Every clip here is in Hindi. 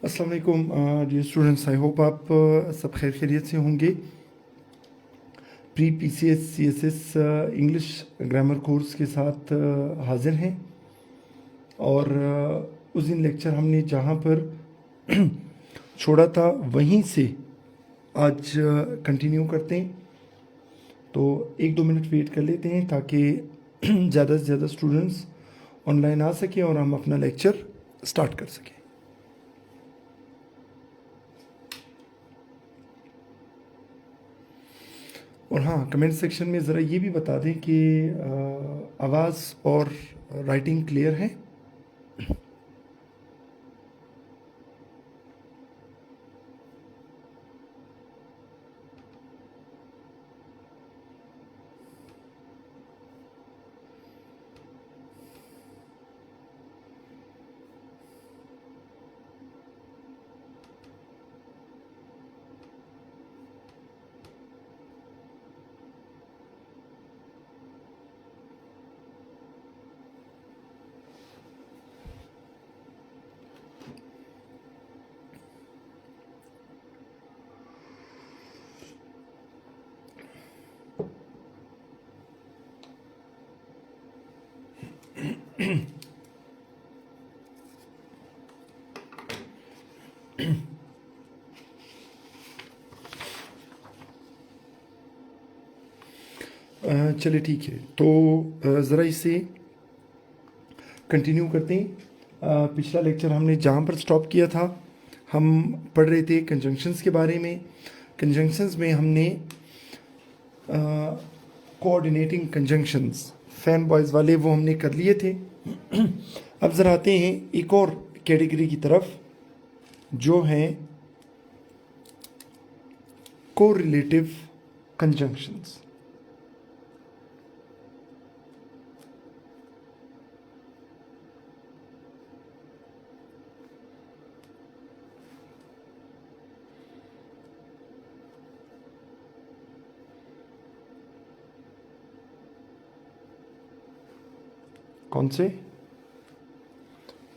अस्सलाम वालेकुम डियर स्टूडेंट्स, आई होप आप सब खैर खैरियत से होंगे। Pre PCS CSS English grammar course के साथ हाजिर हैं और उस दिन लेक्चर हमने जहाँ पर छोड़ा था वहीं से आज कंटिन्यू करते हैं। तो 1-2 मिनट वेट कर लेते हैं ताकि ज़्यादा से ज़्यादा स्टूडेंट्स ऑनलाइन आ सकें और हम अपना लेक्चर स्टार्ट कर सकें। और हाँ, कमेंट सेक्शन में ज़रा ये भी बता दें कि आवाज़ और राइटिंग क्लियर है। चलिए ठीक है, तो ज़रा इसे कंटिन्यू करते हैं। पिछला लेक्चर हमने जहाँ पर स्टॉप किया था, हम पढ़ रहे थे कंजंक्शंस के बारे में। कंजंक्शंस में हमने कोऑर्डिनेटिंग कंजंक्शंस फैन बॉयज़ वाले वो हमने कर लिए थे। अब ज़रा आते हैं एक और कैटेगरी की तरफ, जो है कोरिलेटिव कंजंक्शंस। कौन से?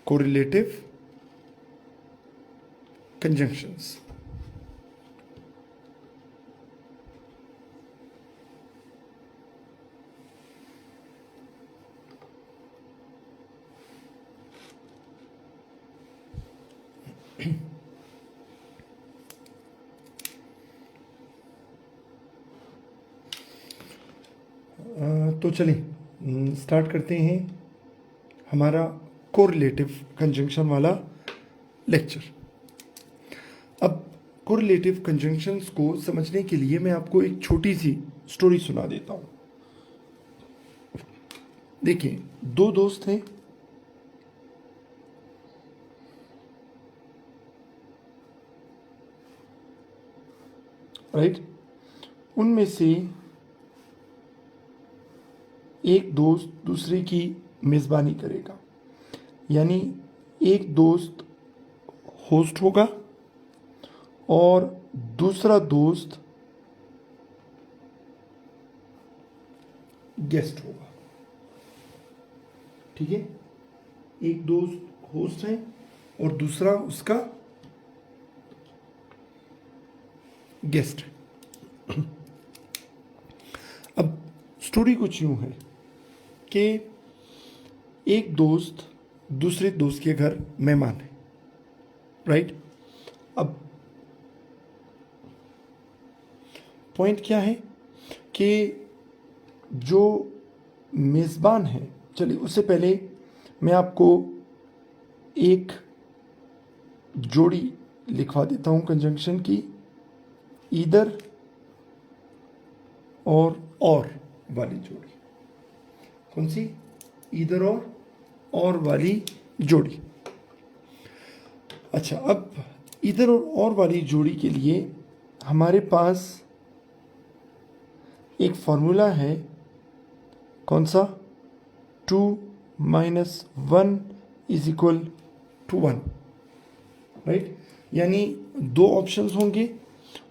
Correlative conjunctions. तो चलिए स्टार्ट करते हैं हमारा कोरिलेटिव कंजंक्शन वाला लेक्चर। अब कोरिलेटिव कंजंक्शंस को समझने के लिए मैं आपको एक छोटी सी स्टोरी सुना देता हूँ। देखिए, दो दोस्त हैं, राइट। उनमें से एक दोस्त दूसरे की मेज़बानी करेगा, यानी एक दोस्त होस्ट होगा और दूसरा दोस्त गेस्ट होगा। ठीक है, एक दोस्त होस्ट है और दूसरा उसका गेस्ट है। अब स्टोरी कुछ यूं है कि एक दोस्त दूसरे दोस्त के घर मेहमान है, राइट। अब पॉइंट क्या है कि जो मेज़बान है, चलिए उससे पहले मैं आपको एक जोड़ी लिखवा देता हूँ कंजंक्शन की, ईदर और वाली जोड़ी। कौन सी? ईदर और वाली जोड़ी। अच्छा, अब ईदर और वाली जोड़ी के लिए हमारे पास एक फॉर्मूला है। कौन सा? 2 - 1 इज इक्वल टू 1, राइट। यानी दो ऑप्शंस होंगे,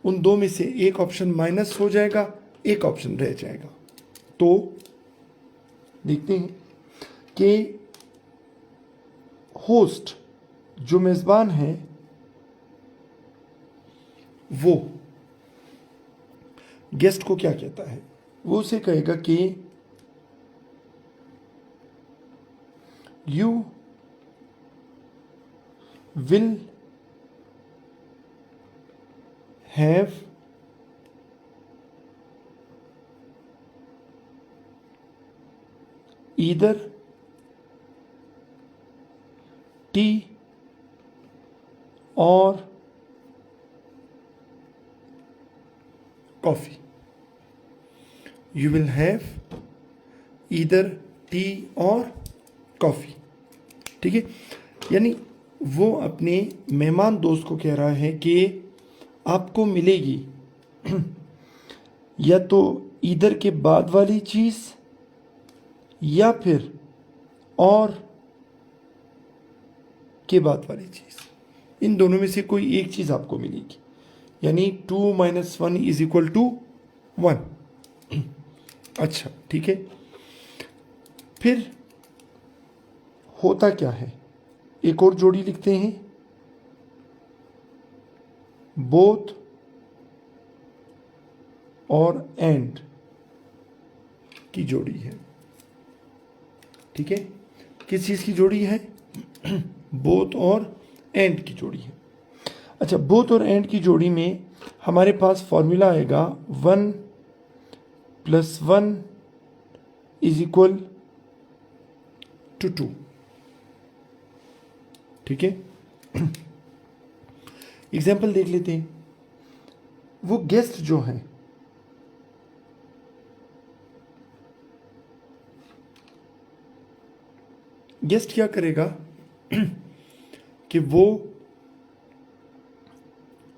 उन दो में से एक ऑप्शन माइनस हो जाएगा, एक ऑप्शन रह जाएगा। तो देखते हैं कि होस्ट जो मेज़बान है वो गेस्ट को क्या कहता है? वो उसे कहेगा कि you will have either tea और coffee. You will have either tea और कॉफी। ठीक है, यानी वो अपने मेहमान दोस्त को कह रहा है कि आपको मिलेगी या तो ईदर के बाद वाली चीज या फिर और के बाद वाली चीज, इन दोनों में से कोई एक चीज आपको मिलेगी। यानी 2 - 1 इज इक्वल टू 1। अच्छा, ठीक है। फिर होता क्या है, एक और जोड़ी लिखते हैं, बोथ और एंड की जोड़ी है। ठीक है, किस चीज की जोड़ी है? बोथ और एंड की जोड़ी है। अच्छा, बोथ और एंड की जोड़ी में हमारे पास फॉर्मूला आएगा 1 + 1 इज इक्वल टू 2। ठीक है, एग्जाम्पल देख लेते हैं। वो गेस्ट जो है, गेस्ट क्या करेगा कि वो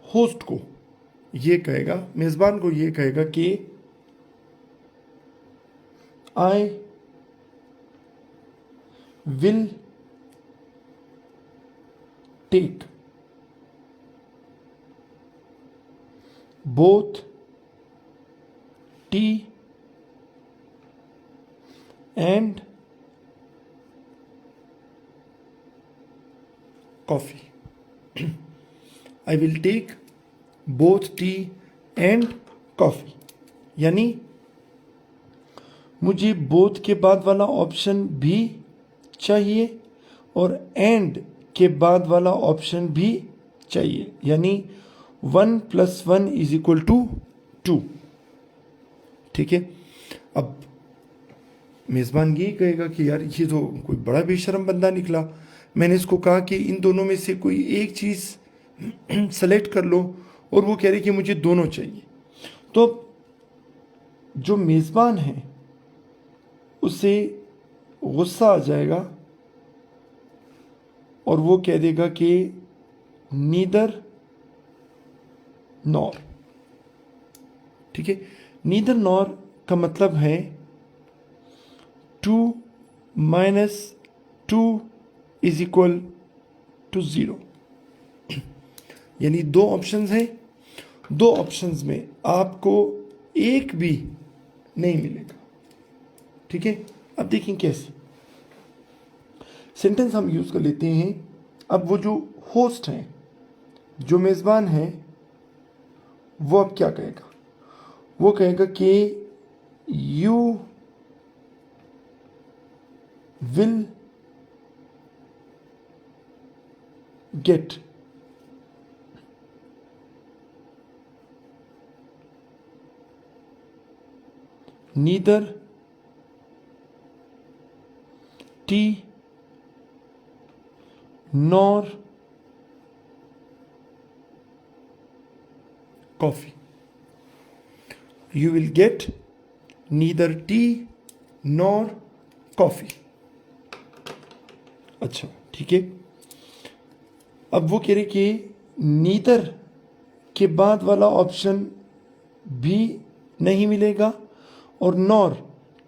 होस्ट को ये कहेगा, मेजबान को ये कहेगा कि I will take both tea and coffee. I will take both tea and coffee, यानी मुझे बोथ के बाद वाला ऑप्शन भी चाहिए और एंड के बाद वाला ऑप्शन भी चाहिए। यानी 1 + 1 इज इक्वल टू 2। ठीक है, अब मेजबान यही कहेगा कि यार ये तो कोई बड़ा बेशरम बंदा निकला, मैंने इसको कहा कि इन दोनों में से कोई एक चीज सेलेक्ट कर लो और वो कह रही कि मुझे दोनों चाहिए। तो जो मेजबान है उसे गुस्सा आ जाएगा और वो कह देगा कि नीदर नॉर। ठीक है, नीदर नॉर का मतलब है 2 - 2 इज इक्वल टू 0। यानी दो ऑप्शंस हैं, दो ऑप्शंस में आपको एक भी नहीं मिलेगा। ठीक है, अब देखें कैसे सेंटेंस हम यूज कर लेते हैं। अब वो जो होस्ट है, जो मेजबान है, वो अब क्या कहेगा? वो कहेगा कि you will get neither tea nor coffee. You will get neither tea nor coffee. अच्छा, ठीक है। अब वो कह रहे कि नीदर के बाद वाला ऑप्शन भी नहीं मिलेगा और नॉर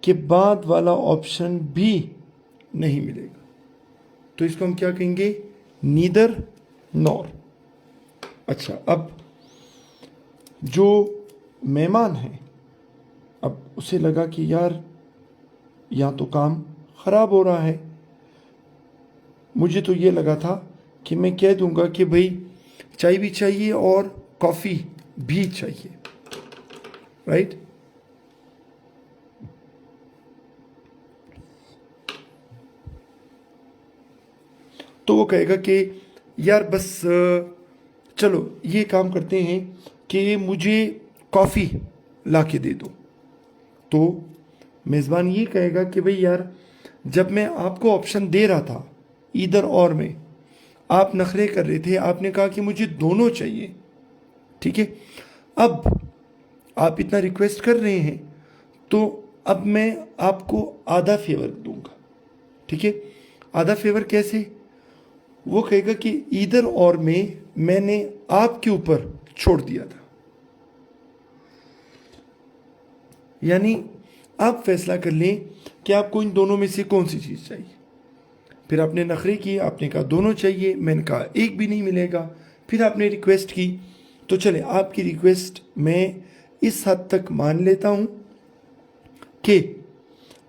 के बाद वाला ऑप्शन भी नहीं मिलेगा। तो इसको हम क्या कहेंगे? Neither nor. अच्छा, अब जो मेहमान है, अब उसे लगा कि यार या तो काम खराब हो रहा है। मुझे तो ये लगा था कि मैं कह दूंगा कि भाई चाय भी चाहिए और कॉफ़ी भी चाहिए, राइट। तो वो कहेगा कि यार बस चलो ये काम करते हैं कि मुझे कॉफ़ी ला के दे दो। तो मेज़बान ये कहेगा कि भाई यार, जब मैं आपको ऑप्शन दे रहा था इधर और में, आप नखरे कर रहे थे, आपने कहा कि मुझे दोनों चाहिए, ठीक है। अब आप इतना रिक्वेस्ट कर रहे हैं तो अब मैं आपको आधा फेवर दूंगा, ठीक है। आधा फेवर कैसे? वो कहेगा कि इधर और में मैंने आपके ऊपर छोड़ दिया था, यानी आप फैसला कर लें कि आपको इन दोनों में से कौन सी चीज़ चाहिए। फिर आपने नखरे किए, आपने कहा दोनों चाहिए, मैंने कहा एक भी नहीं मिलेगा। फिर आपने रिक्वेस्ट की, तो चले आपकी रिक्वेस्ट मैं इस हद तक मान लेता हूँ कि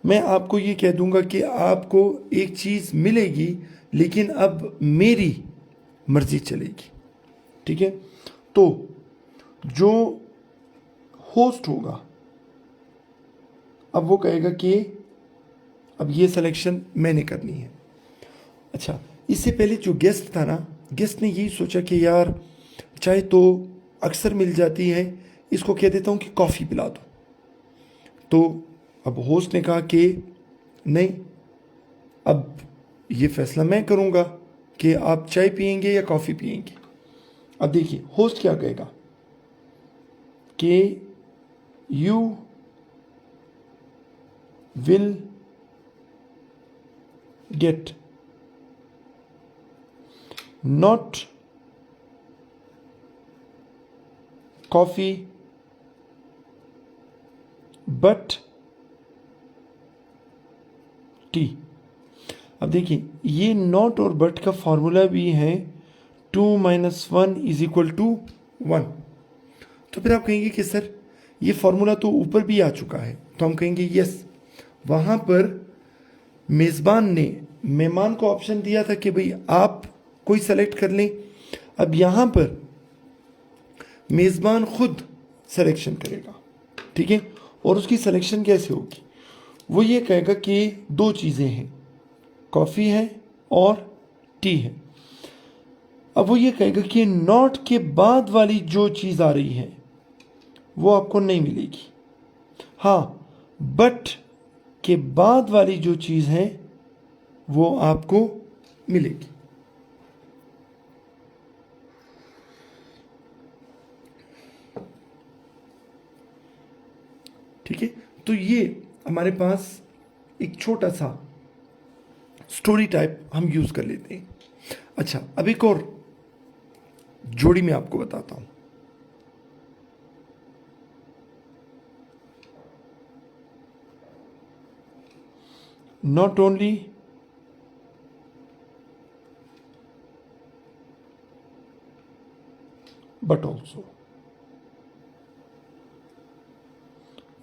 मैं आपको ये कह दूंगा कि आपको एक चीज़ मिलेगी, लेकिन अब मेरी मर्जी चलेगी, ठीक है। तो जो होस्ट होगा अब वो कहेगा कि अब ये सिलेक्शन मैंने करनी है। अच्छा, इससे पहले जो गेस्ट था ना, गेस्ट ने यही सोचा कि यार चाय तो अक्सर मिल जाती है, इसको कह देता हूँ कि कॉफ़ी पिला दो। तो अब होस्ट ने कहा कि नहीं, अब ये फैसला मैं करूँगा कि आप चाय पियेंगे या कॉफ़ी पियेंगे। अब देखिए होस्ट क्या कहेगा कि you will get not coffee but T. अब देखिए ये नॉट और बट का फॉर्मूला भी है 2 - 1 = 1। तो फिर आप कहेंगे कि सर ये फॉर्मूला तो ऊपर भी आ चुका है, तो हम कहेंगे यस, वहाँ पर मेज़बान ने मेहमान को ऑप्शन दिया था कि भाई आप कोई सेलेक्ट कर लें। अब यहाँ पर मेज़बान खुद सिलेक्शन करेगा, ठीक है। और उसकी सिलेक्शन कैसे होगी? वो ये कहेगा कि दो चीज़ें हैं, कॉफ़ी है और टी है। अब वो ये कहेगा कि नॉट के बाद वाली जो चीज़ आ रही है वो आपको नहीं मिलेगी, हाँ, बट के बाद वाली जो चीज़ है वो आपको मिलेगी। ठीक है, तो ये हमारे पास एक छोटा सा स्टोरी टाइप हम यूज कर लेते हैं। अच्छा, अब एक और जोड़ी में आपको बताता हूं। नॉट ओनली बट ऑल्सो,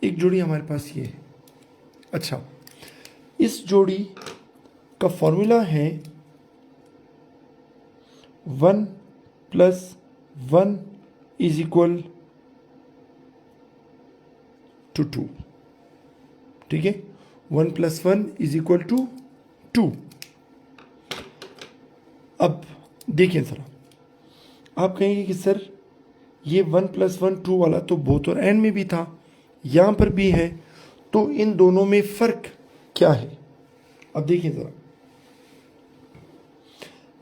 एक जोड़ी हमारे पास ये है। अच्छा, इस जोड़ी का फॉर्मूला है 1 + 1 = 2। ठीक है, 1 + 1 = 2। अब देखिए जरा, आप कहेंगे कि सर ये 1 + 1 2 वाला तो बोथ और एंड में भी था, यहां पर भी है, तो इन दोनों में फर्क क्या है? अब देखिए जरा,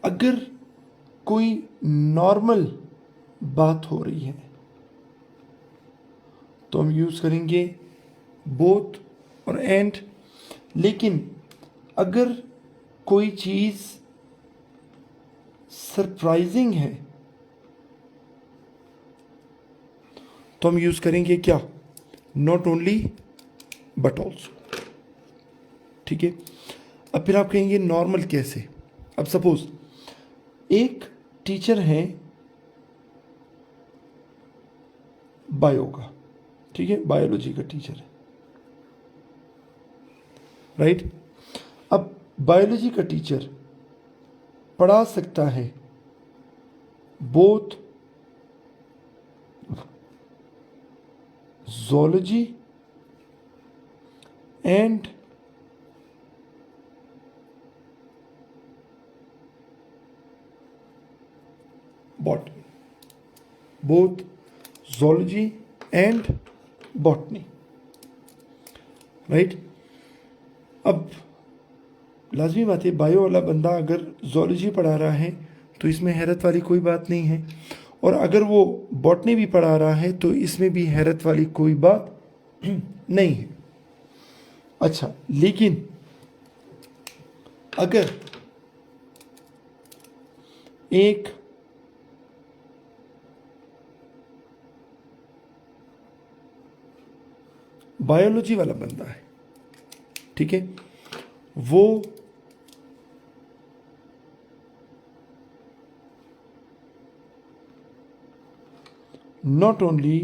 अगर कोई नॉर्मल बात हो रही है तो हम यूज करेंगे बोथ और एंड, लेकिन अगर कोई चीज सरप्राइजिंग है तो हम यूज करेंगे क्या? Not only but also. ठीक है, अब फिर आप कहेंगे नॉर्मल कैसे? अब सपोज एक टीचर है बायो का, ठीक है, बायोलॉजी का टीचर है, राइट। अब बायोलॉजी का टीचर पढ़ा सकता है both zoology and botany. Both zoology and botany. Right अब लाजमी बात है, बायो वाला बंदा अगर जोलॉजी पढ़ा रहा है तो इसमें हैरत वाली कोई बात नहीं है, और अगर वो बॉटनी भी पढ़ा रहा है तो इसमें भी हैरत वाली कोई बात नहीं है। अच्छा, लेकिन अगर एक बायोलॉजी वाला बंदा है, ठीक है, वो नॉट ओनली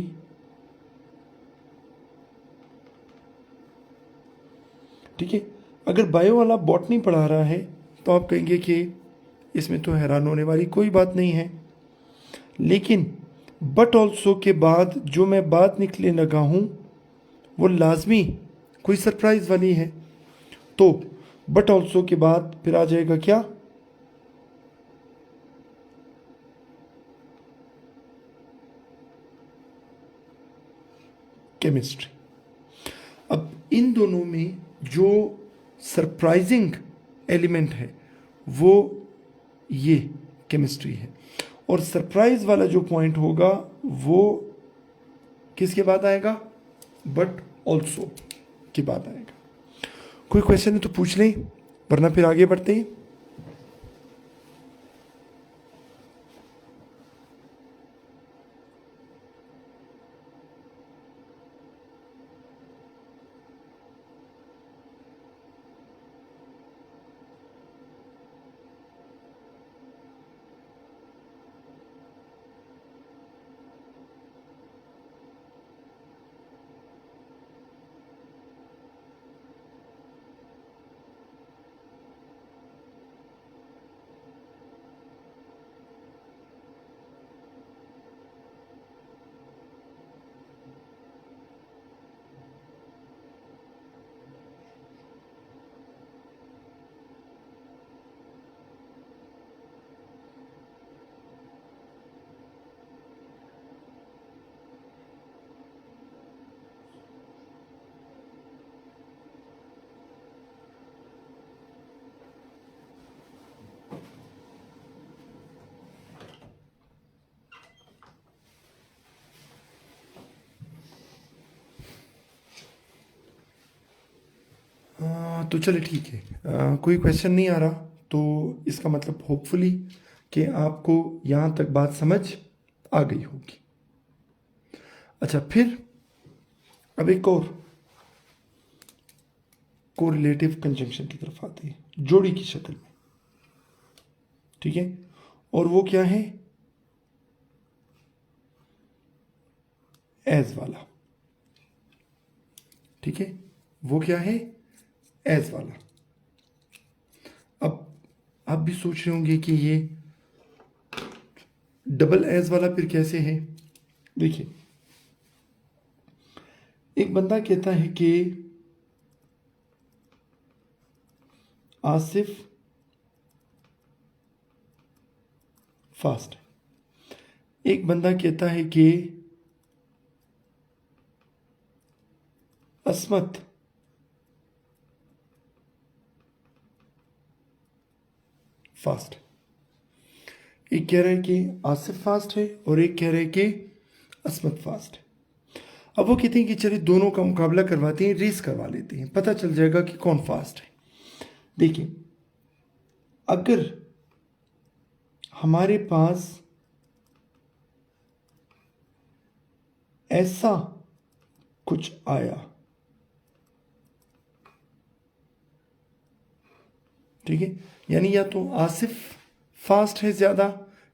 ठीक है, अगर बायो वाला बॉटनी पढ़ा रहा है तो आप कहेंगे कि इसमें तो हैरान होने वाली कोई बात नहीं है, लेकिन बट ऑल्सो के बाद जो मैं बात निकले लगा हूं वो लाजमी कोई सरप्राइज वाली है। तो बट ऑल्सो के बाद फिर आ जाएगा क्या, केमिस्ट्री। अब इन दोनों में जो सरप्राइजिंग एलिमेंट है वो ये केमिस्ट्री है, और सरप्राइज वाला जो पॉइंट होगा वो किसके बाद आएगा, बट ऑल्सो के बाद आएगा। कोई क्वेश्चन है तो पूछ लें, वरना फिर आगे बढ़ते हैं। तो चलिए ठीक है, कोई क्वेश्चन नहीं आ रहा तो इसका मतलब होपफुली कि आपको यहाँ तक बात समझ आ गई होगी। अच्छा, फिर अब एक और कोरिलेटिव कंजंक्शन की तरफ आते हैं, जोड़ी की शक्ल में, ठीक है, और वो क्या है, एज वाला, ठीक है, वो क्या है, एज वाला। अब आप भी सोच रहे होंगे कि ये डबल एज वाला फिर कैसे है। देखिए, एक बंदा कहता है कि आसिफ फास्ट है, एक बंदा कहता है कि असमत फास्ट है। एक कह रहा है कि आसिफ फास्ट है और एक कह रहा है कि असमत फास्ट है। अब वो कहते हैं कि चलिए दोनों का मुकाबला करवाते हैं, रेस करवा लेते हैं, पता चल जाएगा कि कौन फास्ट है। देखिए, अगर हमारे पास ऐसा कुछ आया, ठीक है, यानी या तो आसिफ फास्ट है ज्यादा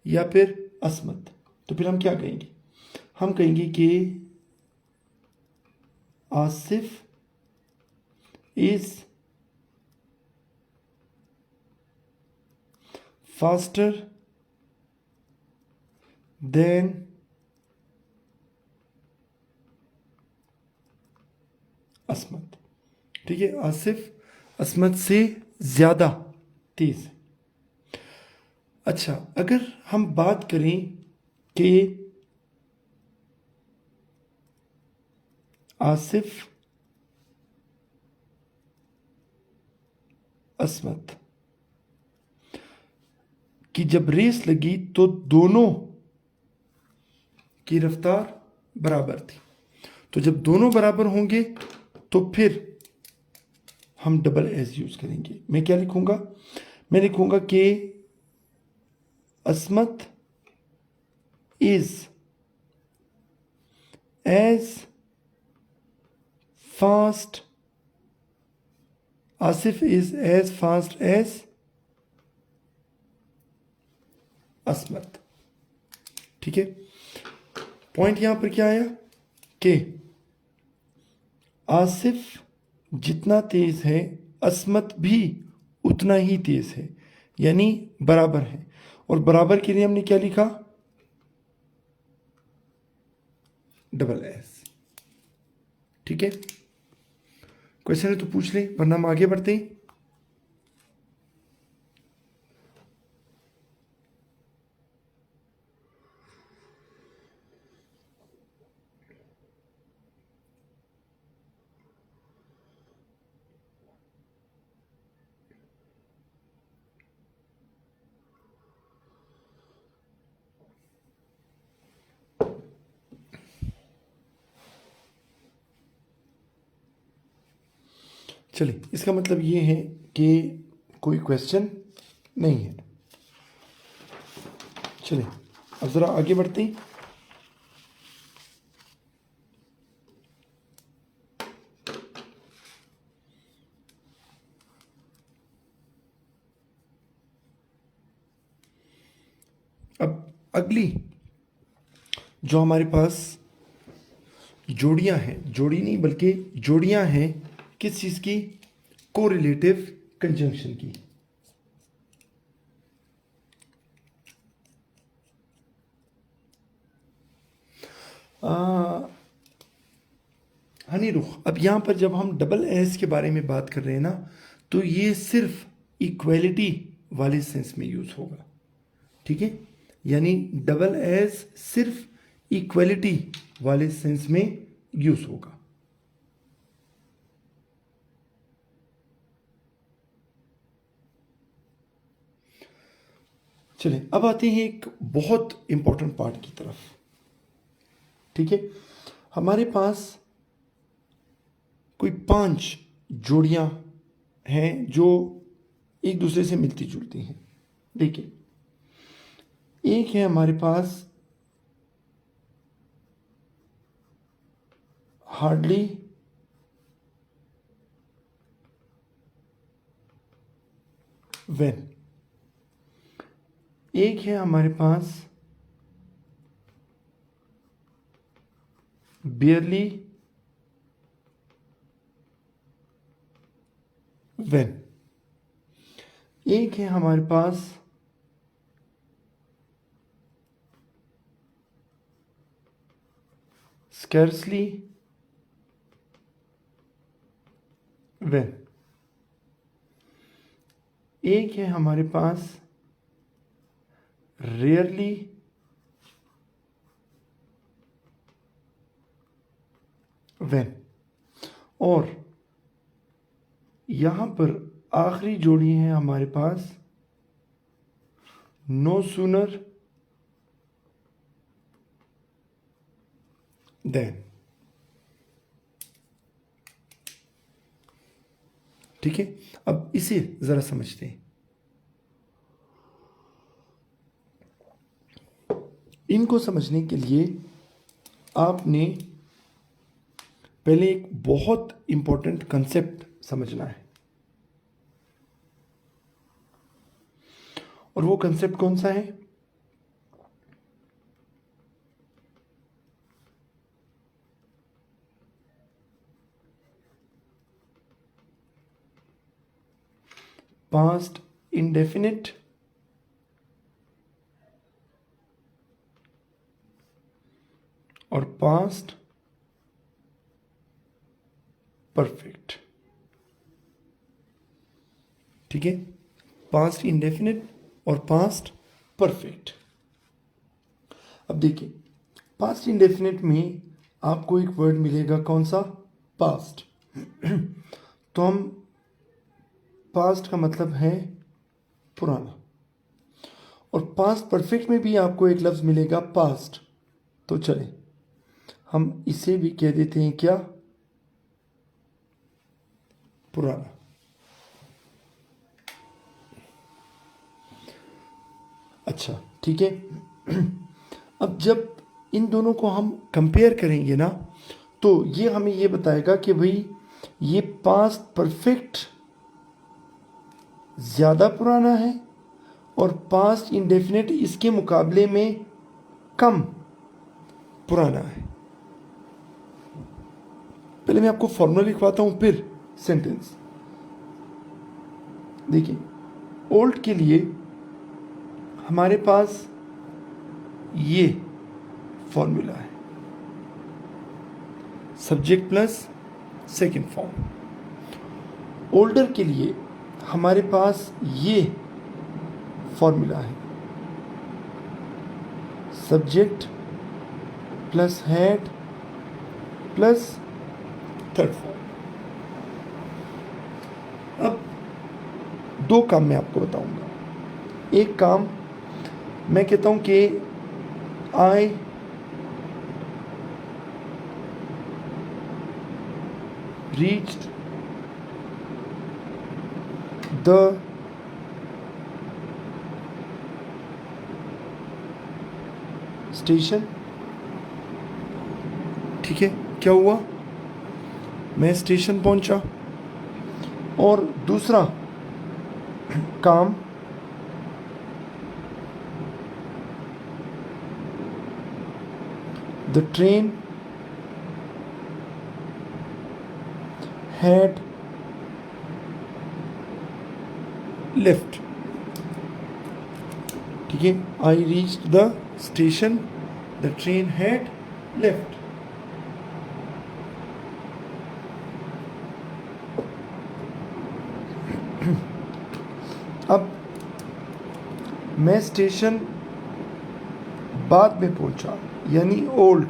या फिर असमत, तो फिर हम क्या कहेंगे, हम कहेंगे कि आसिफ इज faster than असमत। ठीक है, आसिफ असमत से ज़्यादा तेज़ है। अच्छा, अगर हम बात करें कि आसिफ असमत की जब रेस लगी तो दोनों की रफ्तार बराबर थी। तो जब दोनों बराबर होंगे तो फिर हम डबल एस यूज करेंगे। मैं क्या लिखूंगा? मैं लिखूंगा कि Asmat is as fast, Asif is as fast as Asmat. ठीक है, पॉइंट यहां पर क्या आया कि आसिफ जितना तेज है असमत भी उतना ही तेज है, यानी बराबर है। और बराबर के लिए हमने क्या लिखा? Double S. ठीक है, क्वेश्चन है तो पूछ ले, वरना हम आगे बढ़ते हैं। चलिए, इसका मतलब ये है कि कोई क्वेश्चन नहीं है। चलिए, अब ज़रा आगे बढ़ते हैं। अब अगली जो हमारे पास जोड़ियां हैं, जोड़ी नहीं बल्कि जोड़ियां हैं, किस चीज़ की? कोरिलेटिव कंजंक्शन की। हनी रुख, अब यहाँ पर जब हम डबल एस के बारे में बात कर रहे हैं ना, तो ये सिर्फ इक्वलिटी वाले सेंस में यूज होगा। ठीक है, यानी डबल एस सिर्फ इक्वलिटी वाले सेंस में यूज होगा। चलिए, अब आते हैं एक बहुत इंपॉर्टेंट पार्ट की तरफ। ठीक है, हमारे पास कोई 5 जोड़ियां हैं जो एक दूसरे से मिलती जुलती हैं। देखिए, एक है हमारे पास हार्डली वेन, एक है हमारे पास बियरली वेन, एक है हमारे पास स्कैर्सली वेन, एक है हमारे पास रेयरली वेन, और यहां पर आखिरी जोड़ी है हमारे पास नो सूनर देन। ठीक है, अब इसे जरा समझते हैं। इनको समझने के लिए आपने पहले एक बहुत इंपॉर्टेंट कंसेप्ट समझना है, और वो कंसेप्ट कौन सा है? पास्ट इंडेफिनिट और पास्ट परफेक्ट। ठीक है, पास्ट इंडेफिनिट और पास्ट परफेक्ट। अब देखिए, पास्ट इंडेफिनिट में आपको एक वर्ड मिलेगा, कौन सा? पास्ट। तो हम, पास्ट का मतलब है पुराना, और पास्ट परफेक्ट में भी आपको एक लफ्ज मिलेगा पास्ट। तो चले हम इसे भी कह देते हैं क्या? पुराना। अच्छा, ठीक है। अब जब इन दोनों को हम कंपेयर करेंगे ना, तो ये हमें ये बताएगा कि भाई ये पास्ट परफेक्ट ज़्यादा पुराना है और पास्ट इंडेफिनिट इसके मुकाबले में कम पुराना है। पहले मैं आपको फॉर्मूला लिखवाता हूं, फिर सेंटेंस। देखिए, ओल्ड के लिए हमारे पास ये फॉर्मूला है, subject plus second form. Older के लिए हमारे पास ये फॉर्मूला है, subject plus had plus third form. अब दो काम मैं आपको बताऊंगा। एक काम मैं कहता हूं कि आई रीच्ड द स्टेशन। ठीक है, क्या हुआ? मैं स्टेशन पहुंचा। और दूसरा काम, द ट्रेन had left। ठीक है, I reached the station, the train had left। अब मैं स्टेशन बाद में पहुंचा, यानी ओल्ड,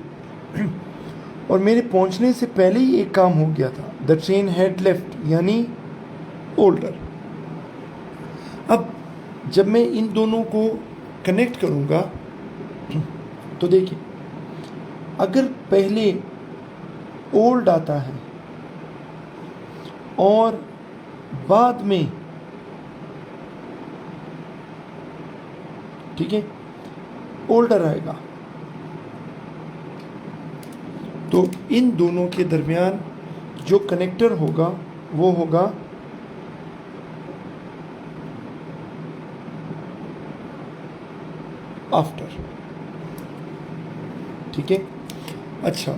और मेरे पहुंचने से पहले ही एक काम हो गया था, द ट्रेन हैड लेफ्ट, यानी ओल्डर। अब जब मैं इन दोनों को कनेक्ट करूंगा तो देखिए, अगर पहले ओल्ड आता है और बाद में, ठीक है, ओल्डर आएगा, तो इन दोनों के दरमियान जो कनेक्टर होगा वो होगा आफ्टर। ठीक है। अच्छा,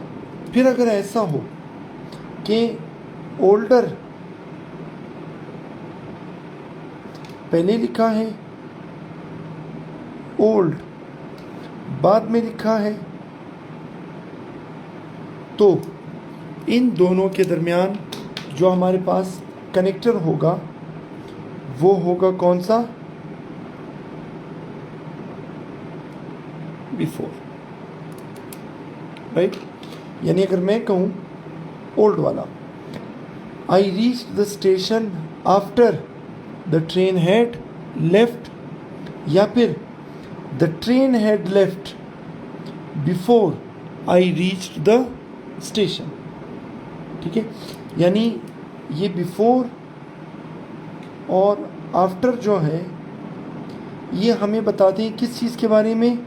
फिर अगर ऐसा हो कि ओल्डर पहले लिखा है, ओल्ड बाद में लिखा है, तो इन दोनों के दरमियान जो हमारे पास कनेक्टर होगा वो होगा कौन सा? Before, right. यानी अगर मैं कहूं ओल्ड वाला, I reach the station after the train had left, या फिर the train had left before I reached the station. ठीक है, यानी ये बिफोर और आफ्टर जो है ये हमें बताते हैं किस चीज़ के बारे में?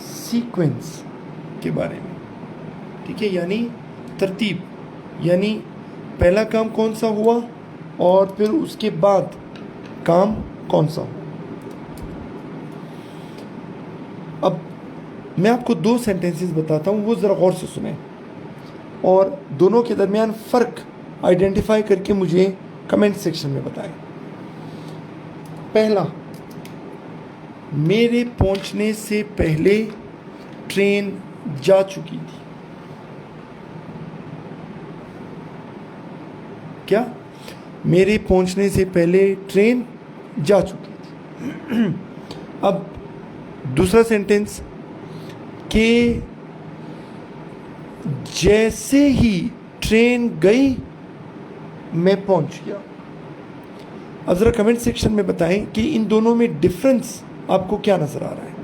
सीक्वेंस के बारे में। ठीक है, यानी तरतीब, यानी पहला काम कौन सा हुआ और फिर उसके बाद काम कौन सा हुआ। अब मैं आपको दो सेंटेंसेस बताता हूँ, वो ज़रा गौर से सुने और दोनों के दरमियान फ़र्क आइडेंटिफाई करके मुझे कमेंट सेक्शन में बताएं। पहला, मेरे पहुँचने से पहले ट्रेन जा चुकी थी। क्या? मेरे पहुंचने से पहले ट्रेन जा चुकी थी। अब दूसरा सेंटेंस कि जैसे ही ट्रेन गई मैं पहुंच गया। अब ज़रा कमेंट सेक्शन में बताएं कि इन दोनों में डिफरेंस आपको क्या नज़र आ रहा है।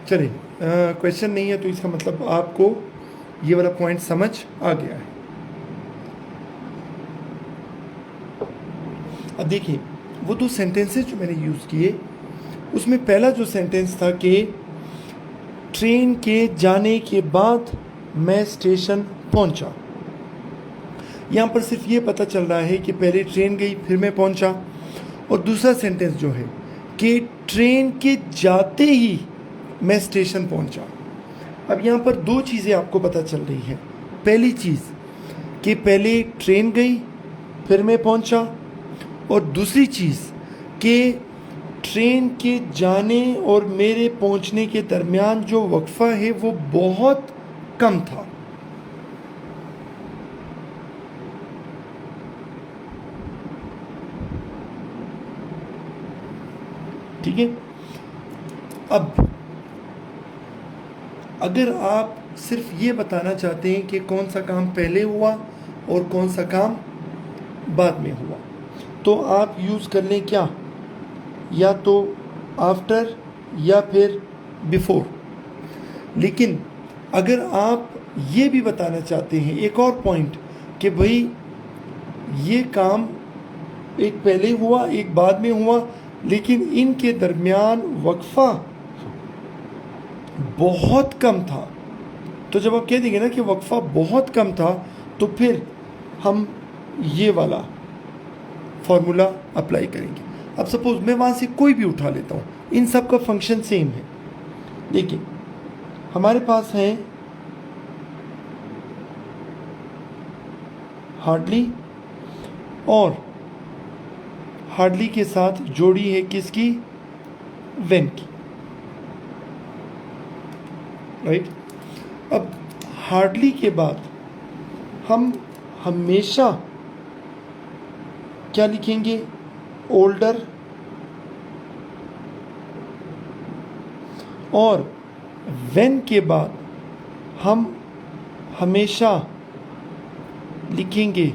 चलिए, क्वेश्चन नहीं है तो इसका मतलब आपको ये वाला पॉइंट समझ आ गया है। अब देखिए, वो दो सेंटेंसेस जो मैंने यूज़ किए उसमें पहला जो सेंटेंस था कि ट्रेन के जाने के बाद मैं स्टेशन पहुंचा। यहाँ पर सिर्फ ये पता चल रहा है कि पहले ट्रेन गई फिर मैं पहुंचा। और दूसरा सेंटेंस जो है कि ट्रेन के जाते ही मैं स्टेशन पहुंचा। अब यहाँ पर दो चीज़ें आपको पता चल रही है। पहली चीज़ कि पहले ट्रेन गई फिर मैं पहुंचा, और दूसरी चीज़ कि ट्रेन के जाने और मेरे पहुंचने के दरमियान जो वक्फा है वो बहुत कम था। ठीक है। अब अगर आप सिर्फ ये बताना चाहते हैं कि कौन सा काम पहले हुआ और कौन सा काम बाद में हुआ, तो आप यूज़ कर लें क्या, या तो आफ्टर या फिर बिफोर। लेकिन अगर आप ये भी बताना चाहते हैं एक और पॉइंट कि भाई ये काम एक पहले हुआ एक बाद में हुआ लेकिन इनके दरमियान वक्फा बहुत कम था, तो जब आप कह देंगे ना कि वक्फा बहुत कम था तो फिर हम ये वाला फॉर्मूला अप्लाई करेंगे। अब सपोज मैं वहाँ से कोई भी उठा लेता हूँ, इन सब का फंक्शन सेम है, लेकिन हमारे पास है हार्डली और हार्डली के साथ जोड़ी है किसकी, व्हेन की, राइट। अब हार्डली के बाद हम हमेशा क्या लिखेंगे, ओल्डर, और व्हेन के बाद हम हमेशा लिखेंगे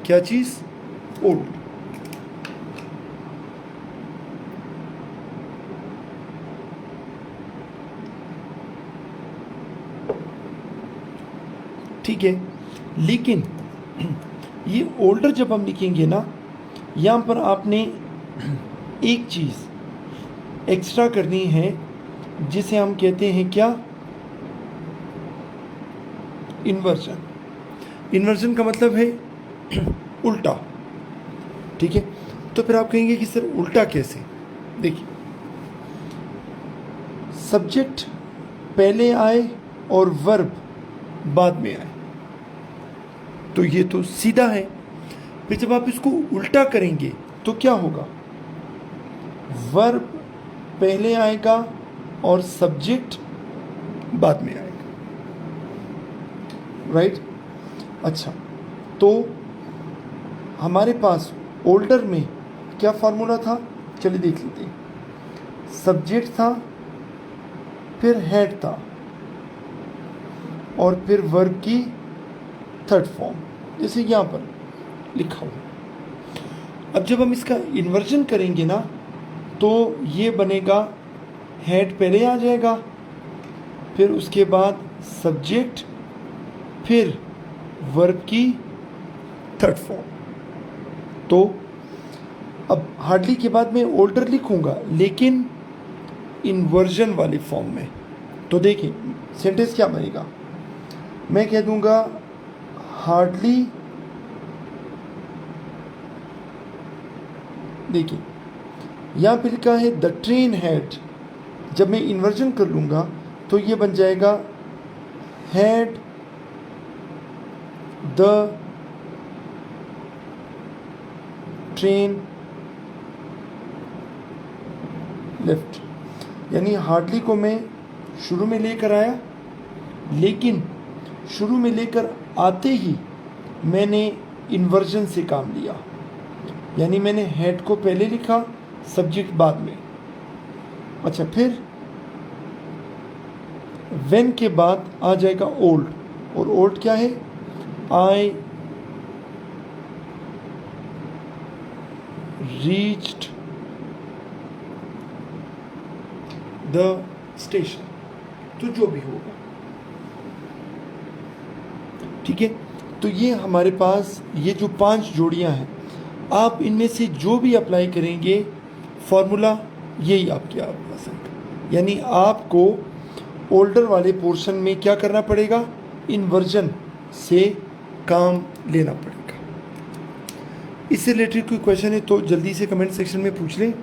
क्या चीज़, ओल्ड। ठीक है। लेकिन ये ओल्डर जब हम लिखेंगे ना, यहाँ पर आपने एक चीज़ एक्स्ट्रा करनी है जिसे हम कहते हैं क्या, इन्वर्जन। इन्वर्जन का मतलब है उल्टा। ठीक है। तो फिर आप कहेंगे कि सर उल्टा कैसे। देखिए, सब्जेक्ट पहले आए और वर्ब बाद में आए। तो ये तो सीधा है। फिर जब आप इसको उल्टा करेंगे तो क्या होगा, वर्ब पहले आएगा और सब्जेक्ट बाद में आएगा, राइट। अच्छा, तो हमारे पास ओल्डर में क्या फार्मूला था, चलिए देख लेते हैं। सब्जेक्ट था, फिर हेड था, और फिर वर्ब की थर्ड फॉर्म, जैसे यहाँ पर लिखा हुआ। अब जब हम इसका इन्वर्जन करेंगे ना, तो ये बनेगा, हेड पहले आ जाएगा, फिर उसके बाद सब्जेक्ट, फिर वर्ब की थर्ड फॉर्म। तो अब हार्डली के बाद मैं ओल्डर लिखूंगा, लेकिन इन्वर्जन वाले फॉर्म में। तो देखिए सेंटेंस क्या बनेगा, मैं कह दूंगा हार्डली, देखिए यहाँ पे लिखा है द ट्रेन हैड, जब मैं इन्वर्जन कर लूंगा तो ये बन जाएगा हैड द ट्रेन लेफ्ट। यानी हार्डली को मैं शुरू में लेकर आया, लेकिन शुरू में लेकर आते ही मैंने इन्वर्जन से काम लिया, यानी मैंने हेड को पहले लिखा, सब्जेक्ट बाद में। अच्छा, फिर व्हेन के बाद आ जाएगा ओल्ड, और ओल्ड क्या है, आई रीच्ड द स्टेशन, तो जो भी होगा, ठीक है। तो ये हमारे पास ये जो 5 जोड़ियां हैं, आप इनमें से जो भी अप्लाई करेंगे फॉर्मूला यही आपके आप पसंद। यानी आपको ओल्डर वाले पोर्शन में क्या करना पड़ेगा, इन्वर्जन से काम लेना पड़ेगा। इससे रिलेटेड कोई क्वेश्चन है तो जल्दी से कमेंट सेक्शन में पूछ लें।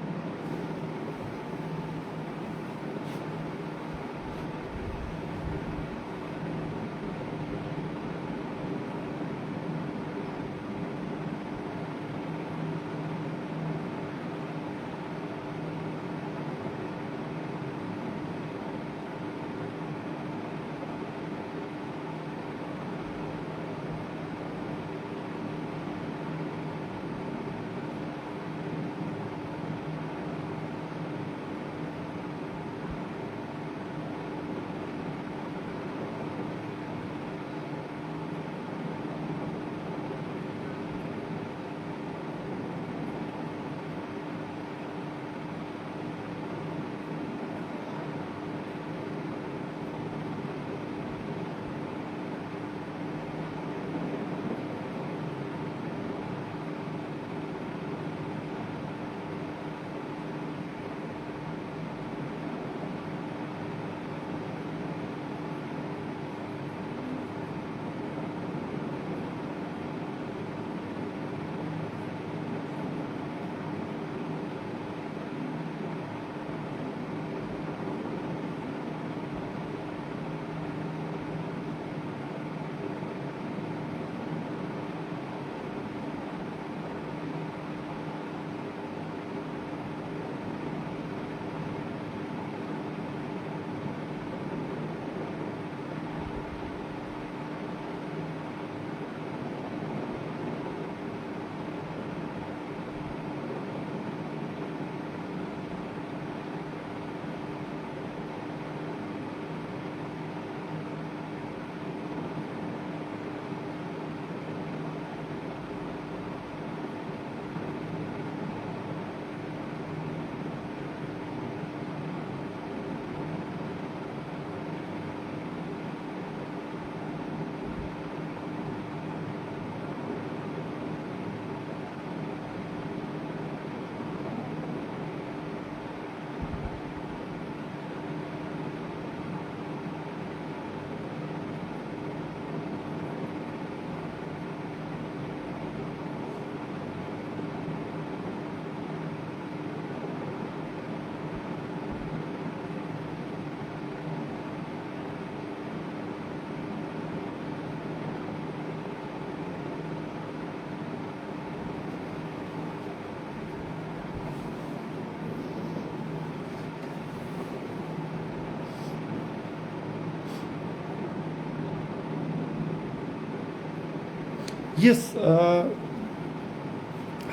यस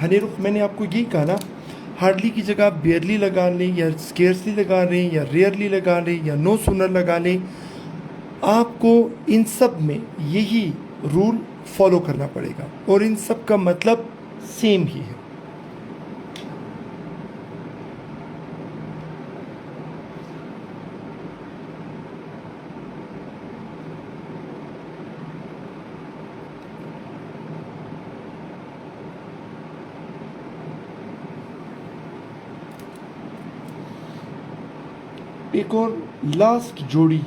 हनीरुख, मैंने आपको यही कहा ना, हार्डली की जगह बेयरली लगा लें या स्केर्सली लगा लें या रेयरली लगा लें या नो सूनर लगा लें, आपको इन सब में यही रूल फॉलो करना पड़ेगा और इन सब का मतलब सेम ही है। एक और लास्ट जोड़ी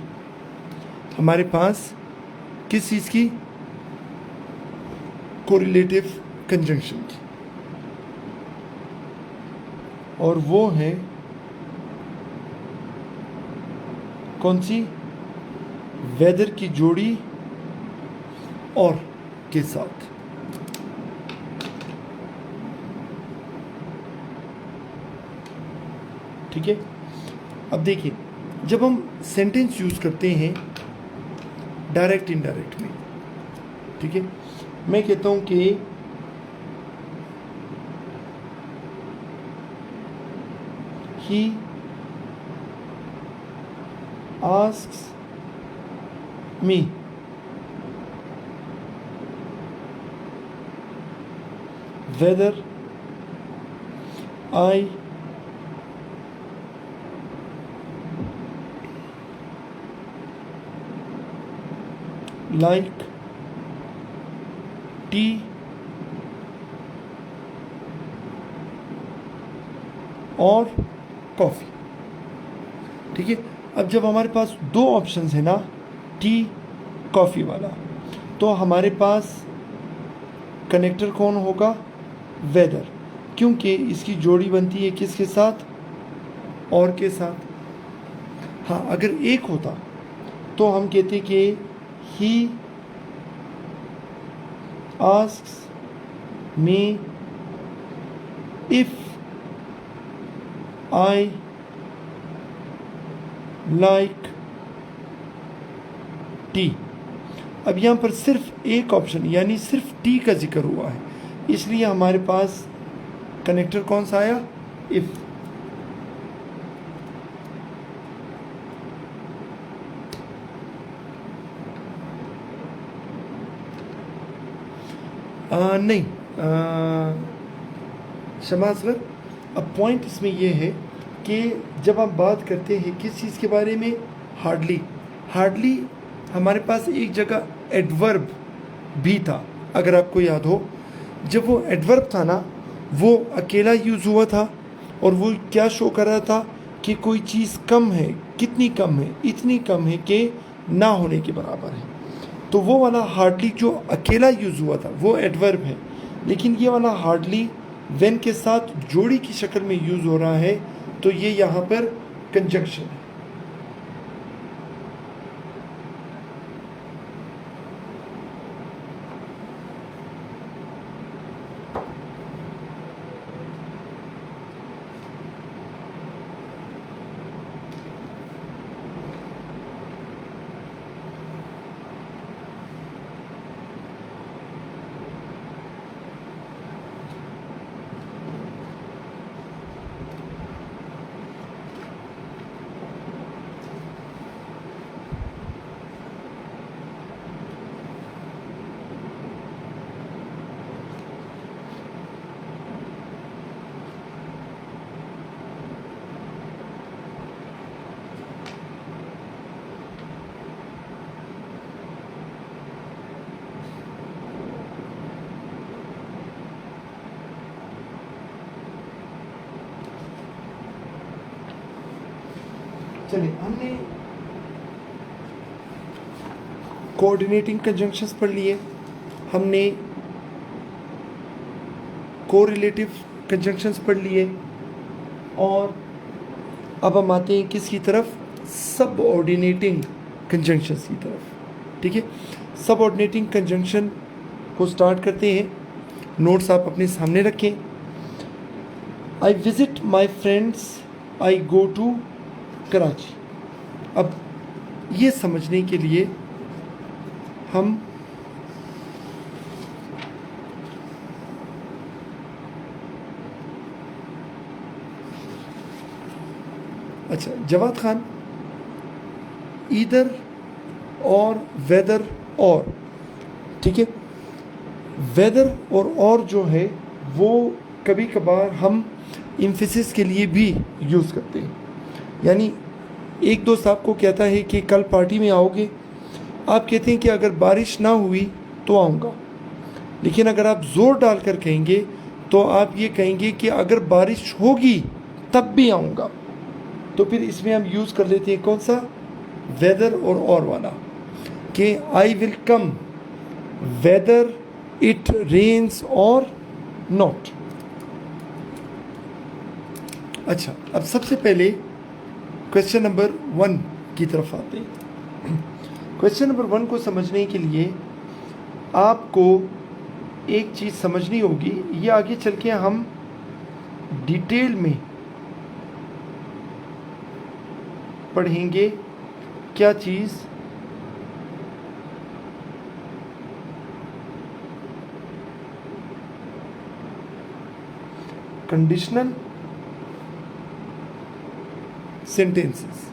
हमारे पास किस चीज़ की, कोरिलेटिव कंजंक्शन की, और वो है कौन सी, वेदर की जोड़ी और के साथ। ठीक है, अब देखिए, जब हम सेंटेंस यूज करते हैं डायरेक्ट इनडायरेक्ट में, ठीक है, मैं कहता हूं कि ही asks me whether I like tea और कॉफ़ी। ठीक है, अब जब हमारे पास दो ऑप्शंस है ना, टी कॉफ़ी वाला, तो हमारे पास कनेक्टर कौन होगा, वेदर, क्योंकि इसकी जोड़ी बनती है किसके साथ, और के साथ। हाँ, अगर एक होता तो हम कहते कि he asks me if I like tea। अब यहाँ पर सिर्फ एक ऑप्शन यानी सिर्फ टी का जिक्र हुआ है, इसलिए हमारे पास कनेक्टर कौन सा आया, इफ। नहीं, शमासगर, अब पॉइंट इसमें यह है कि जब हम बात करते हैं किस चीज़ के बारे में, हार्डली हमारे पास एक जगह एडवर्ब भी था, अगर आपको याद हो। जब वो एडवर्ब था ना, वो अकेला यूज़ हुआ था और वो क्या शो कर रहा था कि कोई चीज़ कम है, कितनी कम है, इतनी कम है कि ना होने के बराबर है। तो वो वाला हार्डली जो अकेला यूज़ हुआ था वो एडवर्ब है, लेकिन ये वाला हार्डली व्हेन के साथ जोड़ी की शक्ल में यूज़ हो रहा है, तो ये यहाँ पर कंजंक्शन है। चलिए, हमने कोऑर्डिनेटिंग कंजंक्शंस पढ़ लिए, हमने कोरिलेटिव कंजंक्शंस पढ़ लिए, और अब हम आते हैं किसकी तरफ, सबऑर्डिनेटिंग कंजंक्शंस की तरफ। ठीक है, सबऑर्डिनेटिंग कंजंक्शन को स्टार्ट करते हैं। नोट्स आप अपने सामने रखें। I visit my friends, I go to Karachi. अब ये समझने के लिए हम अच्छा, जवाद खान, ईदर और वेदर और, ठीक है। वेदर और जो है वो कभी कभार हम इम्फेसिस के लिए भी यूज़ करते हैं। यानी एक दोस्त आपको कहता है कि कल पार्टी में आओगे, आप कहते हैं कि अगर बारिश ना हुई तो आऊँगा, लेकिन अगर आप ज़ोर डालकर कहेंगे तो आप ये कहेंगे कि अगर बारिश होगी तब भी आऊँगा। तो फिर इसमें हम यूज़ कर लेते हैं कौन सा, वेदर और वाला, कि I will come whether it rains और नॉट। अच्छा, अब सबसे पहले क्वेश्चन नंबर 1 की तरफ आते हैं। क्वेश्चन नंबर 1 को समझने के लिए आपको एक चीज़ समझनी होगी, ये आगे चल के हम डिटेल में पढ़ेंगे। क्या चीज़, कंडीशनल सेंटेंसेस,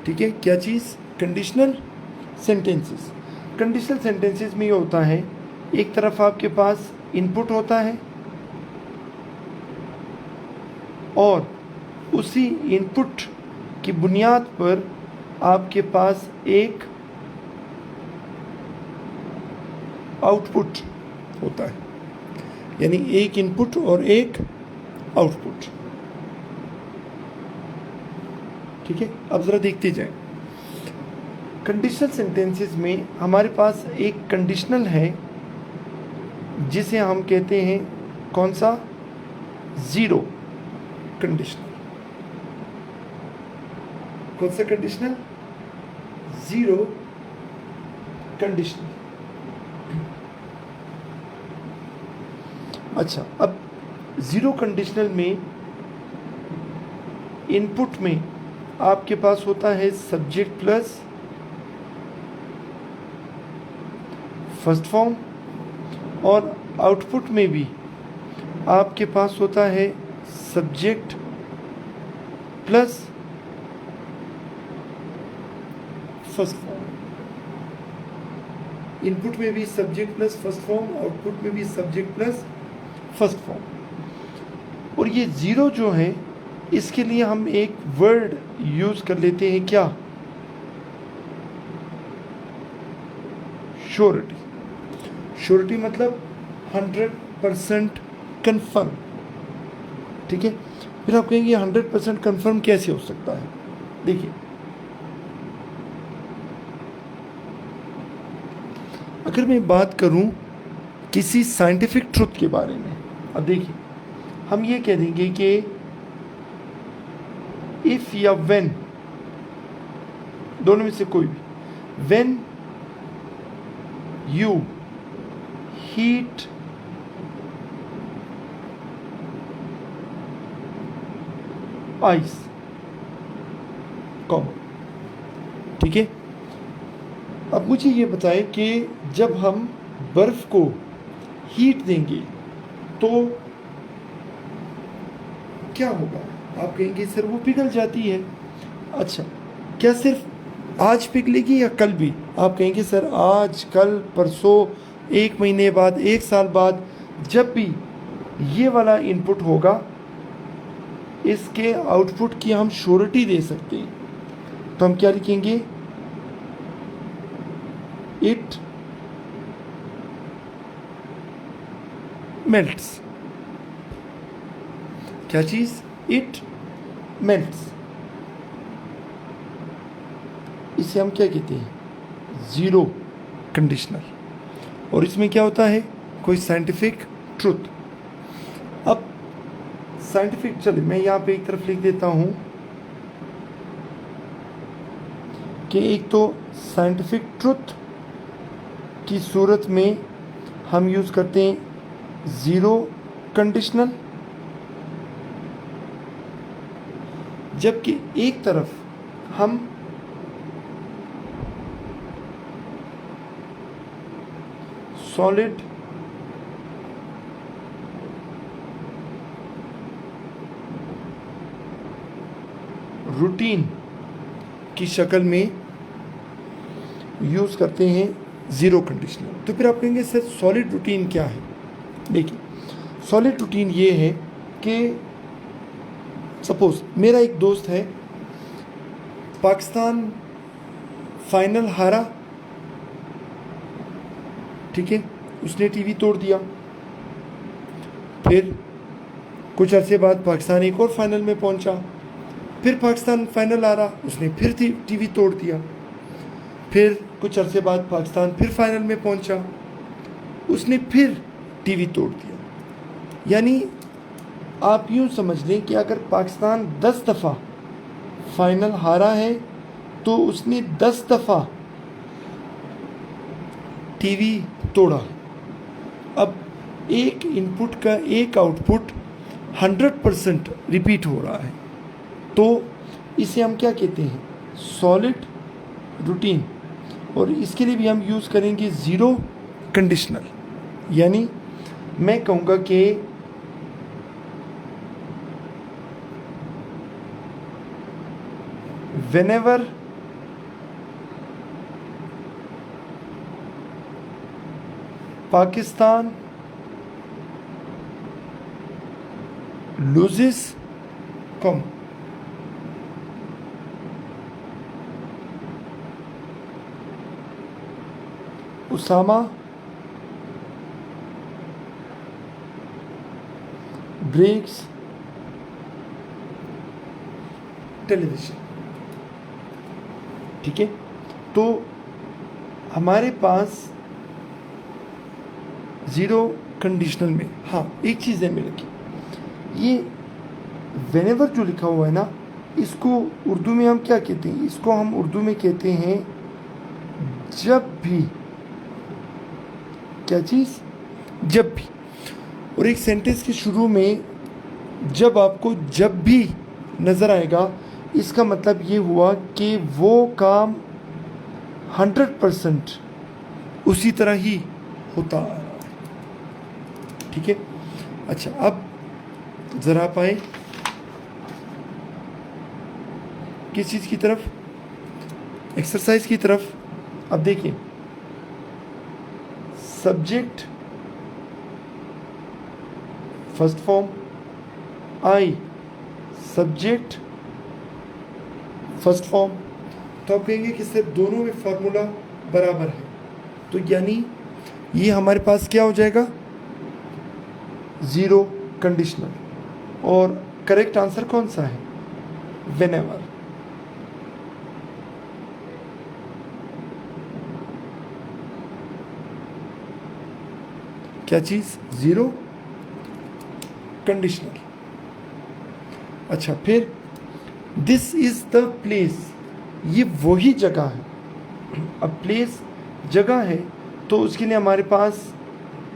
ठीक है। क्या चीज़, कंडीशनल सेंटेंसेस। कंडीशनल सेंटेंसेस में ये होता है, एक तरफ आपके पास इनपुट होता है और उसी इनपुट की बुनियाद पर आपके पास एक आउटपुट होता है, यानी एक इनपुट और एक आउटपुट, ठीक है। अब ज़रा देखते जाएं। कंडीशनल सेंटेंसेस में हमारे पास एक कंडीशनल है जिसे हम कहते हैं कौन सा, ज़ीरो कंडीशनल। कौन सा कंडीशनल, ज़ीरो कंडीशनल। अच्छा, अब ज़ीरो कंडीशनल में इनपुट में आपके पास होता है सब्जेक्ट प्लस फर्स्ट फॉर्म, और आउटपुट में भी आपके पास होता है subject plus first form. Input में भी subject plus first form, output में भी सब्जेक्ट प्लस फर्स्ट फॉर्म। और ये ज़ीरो जो है, इसके लिए हम एक वर्ड यूज़ कर लेते हैं, क्या, श्योरिटी। श्योरिटी मतलब 100% कन्फर्म, ठीक है। फिर आप कहेंगे 100% कन्फर्म कैसे हो सकता है। देखिए, अगर मैं बात करूं किसी साइंटिफिक ट्रुथ के बारे में, अब देखिए हम ये कह देंगे कि इफ या व्हेन, दोनों में से कोई भी, when you heat ice, common, ठीक है। अब मुझे ये बताएं कि जब हम बर्फ को हीट देंगे तो क्या होगा। आप कहेंगे सर वो पिघल जाती है। अच्छा, क्या सिर्फ आज पिघलेगी या कल भी। आप कहेंगे सर आज, कल, परसों, 1 महीने बाद, 1 साल बाद, जब भी ये वाला इनपुट होगा इसके आउटपुट की हम श्योरिटी दे सकते हैं। तो हम क्या लिखेंगे, इट मेल्ट्स। क्या चीज, इट मेल्ट्स। इसे हम क्या कहते हैं, ज़ीरो कंडीशनल। और इसमें क्या होता है, कोई साइंटिफिक ट्रुथ। अब साइंटिफिक, चलिए मैं यहाँ पे एक तरफ लिख देता हूँ कि एक तो साइंटिफिक ट्रुथ की सूरत में हम यूज़ करते हैं ज़ीरो कंडीशनल, जबकि एक तरफ हम सॉलिड रूटीन की शक्ल में यूज़ करते हैं ज़ीरो कंडीशनल। तो फिर आप कहेंगे सर सॉलिड रूटीन क्या है? देखिए, सॉलिड रूटीन ये है कि सपोज मेरा एक दोस्त है, पाकिस्तान फाइनल हारा, ठीक है, उसने टीवी तोड़ दिया। फिर कुछ अरसे बाद पाकिस्तान एक और फाइनल में पहुंचा, फिर पाकिस्तान फाइनल आ रहा, उसने फिर टीवी तोड़ दिया। फिर कुछ अरसे बाद पाकिस्तान फिर फाइनल में पहुंचा, उसने फिर टीवी तोड़ दिया। यानी आप यूँ समझ लें कि अगर पाकिस्तान 10 दफ़ा फाइनल हारा है तो उसने 10 दफ़ा टीवी तोड़ा। अब एक इनपुट का एक आउटपुट 100% रिपीट हो रहा है, तो इसे हम क्या कहते हैं? Solid routine. और इसके लिए भी हम यूज़ करेंगे ज़ीरो कंडीशनल। यानी मैं कहूँगा कि whenever Pakistan loses, Usama breaks television. ठीक है, तो हमारे पास ज़ीरो कंडीशनल में हाँ एक चीज़ है मेरे की, ये व्हेनेवर जो लिखा हुआ है ना, इसको उर्दू में हम क्या कहते हैं? इसको हम उर्दू में कहते हैं जब भी। क्या चीज़? जब भी। और एक सेंटेंस के शुरू में जब आपको जब भी नज़र आएगा, इसका मतलब ये हुआ कि वो काम 100% उसी तरह ही होता है। ठीक है, अच्छा, अब ज़रा आप आए किस चीज़ की तरफ? एक्सरसाइज की तरफ। अब देखिए, subject first form, I subject first form. तो आप कहेंगे कि सर दोनों में फार्मूला बराबर है, तो यानी ये हमारे पास क्या हो जाएगा? Zero conditional. और करेक्ट आंसर कौन सा है? व्हेनेवर। क्या चीज़? Zero conditional. अच्छा, फिर दिस इज़ द प्लेस, ये वही जगह है। अब प्लेस जगह है, तो उसके लिए हमारे पास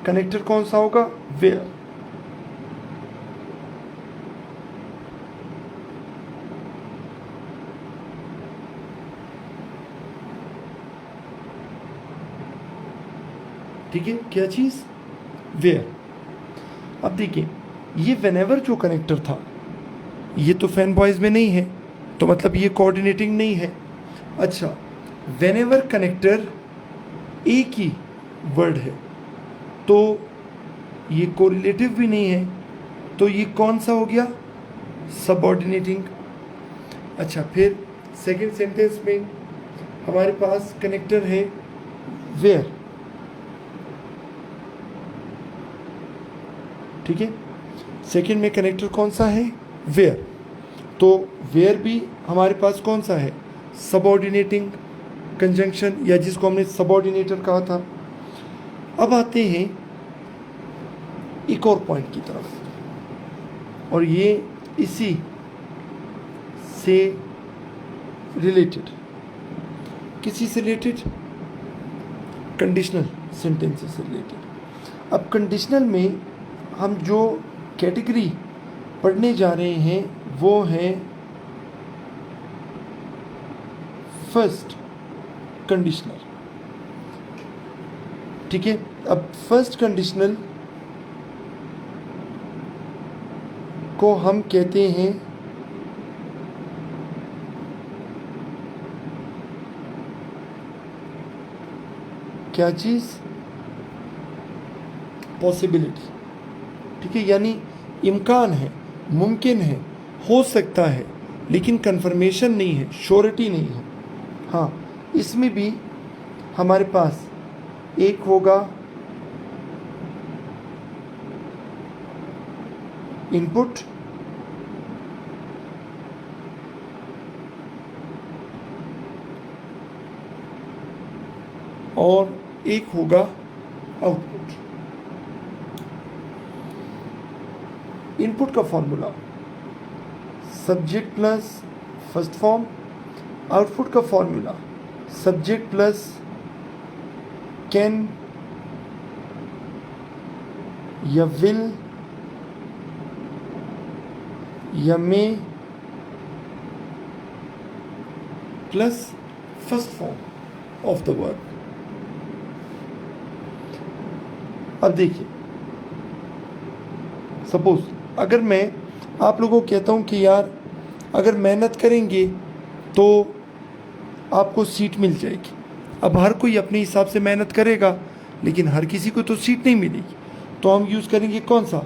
कनेक्टर कौन सा होगा? वेयर। ठीक है, क्या चीज़? वेयर। अब देखिए, ये व्हेनेवर जो कनेक्टर था, ये तो फैन बॉयज़ में नहीं है, तो मतलब ये कोऑर्डिनेटिंग नहीं है। अच्छा, व्हेनेवर कनेक्टर एक ही वर्ड है, तो ये कोरिलेटिव भी नहीं है, तो ये कौन सा हो गया? सबऑर्डिनेटिंग। अच्छा, फिर सेकंड सेंटेंस में हमारे पास कनेक्टर है वेयर। ठीक है, सेकंड में कनेक्टर कौन सा है? वेयर। तो वेयर भी हमारे पास कौन सा है? सबऑर्डिनेटिंग कंजंक्शन, या जिसको हमने सबऑर्डिनेटर कहा था। अब आते हैं एक और पॉइंट की तरफ, और ये इसी से रिलेटेड, किसी से रिलेटेड? कंडीशनल सेंटेंसेस से रिलेटेड। अब कंडीशनल में हम जो कैटेगरी पढ़ने जा रहे हैं वो है फर्स्ट कंडीशनल। ठीक है, अब फर्स्ट कंडीशनल को हम कहते हैं क्या चीज़? पॉसिबिलिटी। ठीक है, यानी इम्कान है, मुमकिन है, हो सकता है, लेकिन कंफर्मेशन नहीं है, श्योरिटी नहीं है। हाँ, इसमें भी हमारे पास एक होगा इनपुट और एक होगा आउटपुट। इनपुट का formula subject plus first form, output का फॉर्मूला सब्जेक्ट प्लस कैन या विल या may plus first form of the verb. अब देखिए, सपोज अगर मैं आप लोगों को कहता हूं कि यार अगर मेहनत करेंगे तो आपको सीट मिल जाएगी। अब हर कोई अपने हिसाब से मेहनत करेगा, लेकिन हर किसी को तो सीट नहीं मिलेगी, तो हम यूज़ करेंगे कौन सा?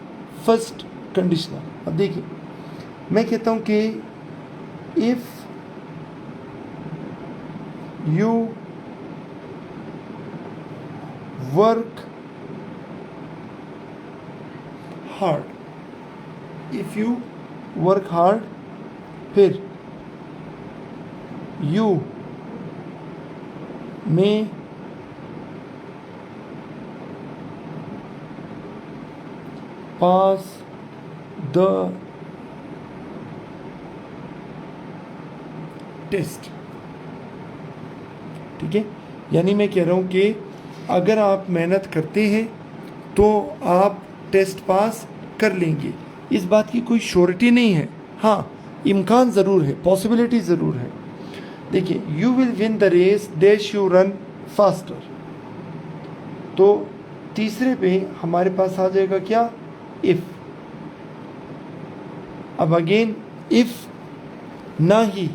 First conditional. अब देखिए, मैं कहता हूं कि if you work hard, if you work hard, फिर यू में पास द टेस्ट। ठीक है, यानी मैं कह रहा हूं कि अगर आप मेहनत करते हैं तो आप टेस्ट पास कर लेंगे। इस बात की कोई श्योरिटी नहीं है, हाँ इम्कान ज़रूर है, पॉसिबिलिटी ज़रूर है। देखिए, you will win the race dash you run faster, तो तीसरे पे हमारे पास आ जाएगा क्या? इफ। अब अगेन इफ ना ही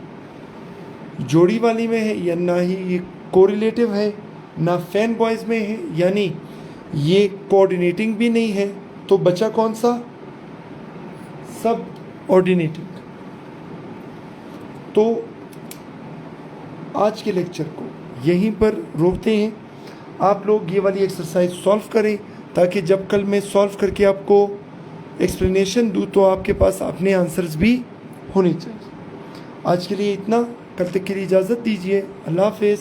जोड़ी वाली में है या ना ही ये कोरिलेटिव है, ना फैन बॉयज में है, यानी ये कोऑर्डिनेटिंग भी नहीं है, तो बचा कौन सा? सब ऑर्डिनेटिंग। तो आज के लेक्चर को यहीं पर रोकते हैं। आप लोग ये वाली एक्सरसाइज सॉल्व करें, ताकि जब कल मैं सॉल्व करके आपको एक्सप्लेनेशन दूँ तो आपके पास अपने आंसर्स भी होने चाहिए। आज के लिए इतना, कल तक के लिए इजाज़त दीजिए। अल्लाह हाफ़िज़।